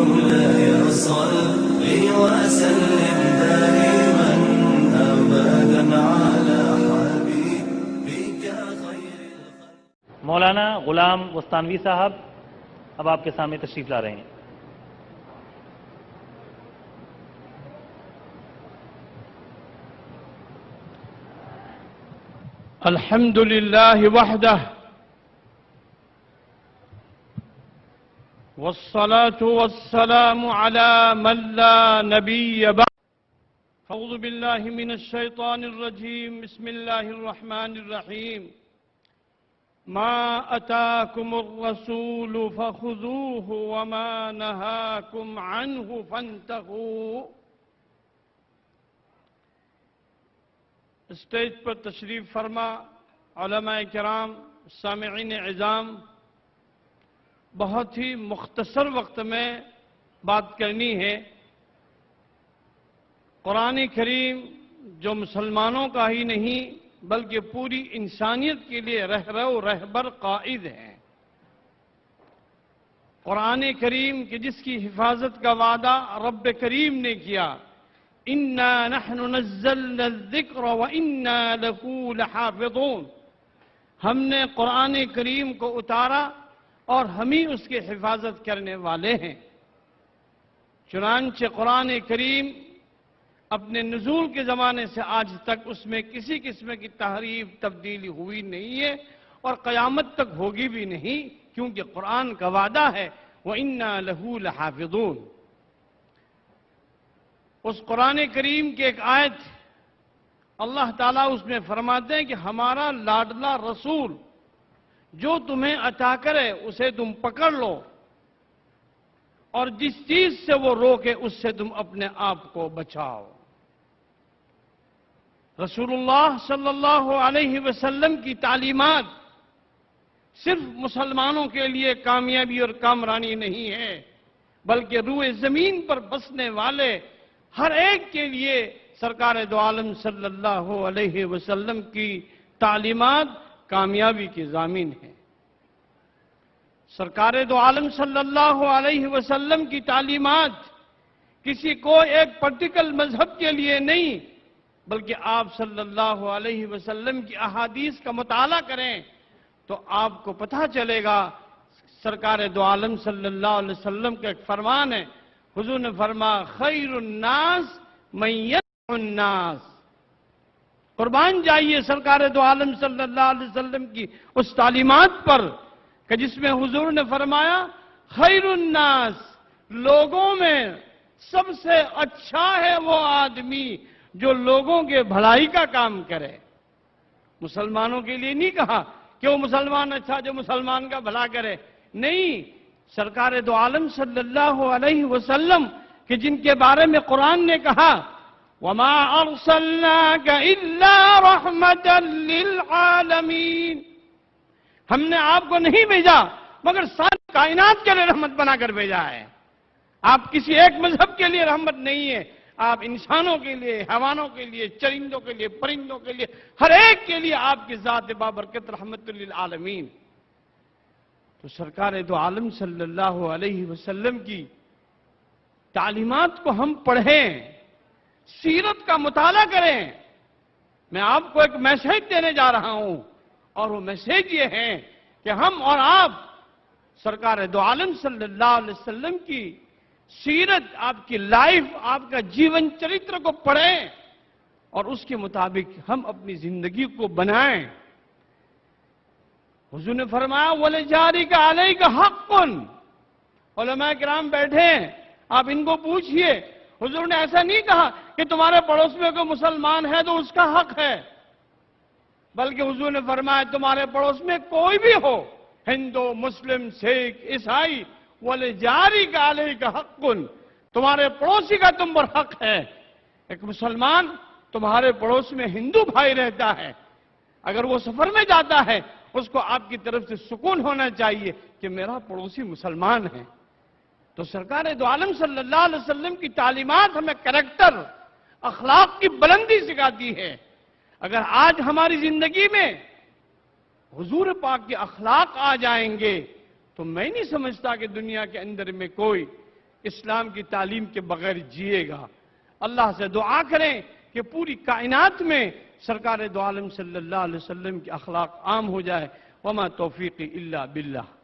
مولاي صل وسلم دائما أبدا على حبيبك خير الخلق. مولانا غلام وستانوی صاحب اب آپ کے سامنے تشریف لا رہے ہیں. الحمد لله وحده والصلاة والسلام على من لا نبي بعد. أعوذ بالله من الشيطان الرجيم. بسم الله الرحمن الرحيم. ما أتاكم الرسول فخذوه وما نهاكم عنه فانتهوا. اسٹیج پر تشریف فرما علماء کرام، سامعین اعظام، بہت ہی مختصر وقت میں بات کرنی ہے. قرآن کریم جو مسلمانوں کا ہی نہیں بلکہ پوری انسانیت کے لیے رہرو رہبر قائد ہے. قرآن کریم کہ جس کی حفاظت کا وعدہ رب کریم نے کیا، اِنَّا نَحْنُ نَزَّلْنَا الذِّكْرَ وَإِنَّا لَهُ لَحَافِظُونَ. ہم نے قرآن کریم کو اتارا اور ہم ہی اس کی حفاظت کرنے والے ہیں. چنانچہ قرآن کریم اپنے نزول کے زمانے سے آج تک اس میں کسی قسم کی تحریف تبدیلی ہوئی نہیں ہے اور قیامت تک ہوگی بھی نہیں، کیونکہ قرآن کا وعدہ ہے وَإِنَّا لَهُ لَحَافِظُونَ. اس قرآن کریم کی ایک آیت اللہ تعالیٰ اس میں فرماتے ہیں کہ ہمارا لاڈلا رسول جو تمہیں عطا کرے اسے تم پکڑ لو اور جس چیز سے وہ روکے اس سے تم اپنے آپ کو بچاؤ. رسول اللہ صلی اللہ علیہ وسلم کی تعلیمات صرف مسلمانوں کے لیے کامیابی اور کامرانی نہیں ہے بلکہ روئے زمین پر بسنے والے ہر ایک کے لیے سرکار دو عالم صلی اللہ علیہ وسلم کی تعلیمات کامیابی کی ضامن ہیں. سرکار دو عالم صلی اللہ علیہ وسلم کی تعلیمات کسی کو ایک پرٹیکل مذہب کے لیے نہیں بلکہ آپ صلی اللہ علیہ وسلم کی احادیث کا مطالعہ کریں تو آپ کو پتہ چلے گا. سرکار دو عالم صلی اللہ علیہ وسلم کا ایک فرمان ہے، حضور نے فرمایا خیر الناس من يدع الناس. قربان جائیے سرکار دو عالم صلی اللہ علیہ وسلم کی اس تعلیمات پر کہ جس میں حضور نے فرمایا خیر الناس، لوگوں میں سب سے اچھا ہے وہ آدمی جو لوگوں کے بھلائی کا کام کرے. مسلمانوں کے لیے نہیں کہا کہ وہ مسلمان اچھا جو مسلمان کا بھلا کرے، نہیں. سرکار دو عالم صلی اللہ علیہ وسلم کہ جن کے بارے میں قرآن نے کہا وَمَا أَرْسَلْنَاكَ إِلَّا رَحْمَةً لِلْعَالَمِينَ، ہم نے آپ کو نہیں بھیجا مگر ساری کائنات کے لیے رحمت بنا کر بھیجا ہے. آپ کسی ایک مذہب کے لیے رحمت نہیں ہے، آپ انسانوں کے لیے، حیوانوں کے لیے، چرندوں کے لیے، پرندوں کے لیے، ہر ایک کے لیے آپ کی ذات بابرکت رحمت للعالمین. تو سرکار دو عالم صلی اللہ علیہ وسلم کی تعلیمات کو ہم پڑھیں، سیرت کا مطالعہ کریں. میں آپ کو ایک میسیج دینے جا رہا ہوں اور وہ میسیج یہ ہے کہ ہم اور آپ سرکار دو عالم صلی اللہ علیہ وسلم کی سیرت، آپ کی لائف، آپ کا جیون چرتر کو پڑھیں اور اس کے مطابق ہم اپنی زندگی کو بنائیں. حضور نے فرمایا وَلِجَارِكَ عَلَيْكَ حَقٌّ. علماء کرام بیٹھے ہیں، آپ ان کو پوچھئے. حضور نے ایسا نہیں کہا کہ تمہارے پڑوس میں کوئی مسلمان ہے تو اس کا حق ہے، بلکہ حضور نے فرمایا تمہارے پڑوس میں کوئی بھی ہو، ہندو، مسلم، سکھ، عیسائی، وَلِجَارِكَ عَلَيْكَ حَقٌّ، تمہارے پڑوسی کا تم پر حق ہے. ایک مسلمان تمہارے پڑوس میں ہندو بھائی رہتا ہے، اگر وہ سفر میں جاتا ہے اس کو آپ کی طرف سے سکون ہونا چاہیے کہ میرا پڑوسی مسلمان ہے. تو سرکار دو عالم صلی اللہ علیہ وسلم کی تعلیمات ہمیں کریکٹر، اخلاق کی بلندی سکھاتی ہے. اگر آج ہماری زندگی میں حضور پاک کے اخلاق آ جائیں گے تو میں نہیں سمجھتا کہ دنیا کے اندر میں کوئی اسلام کی تعلیم کے بغیر جیے گا۔ اللہ سے دعا کریں کہ پوری کائنات میں سرکار دو عالم صلی اللہ علیہ وسلم کے اخلاق عام ہو جائے۔ وما توفیقی الا باللہ۔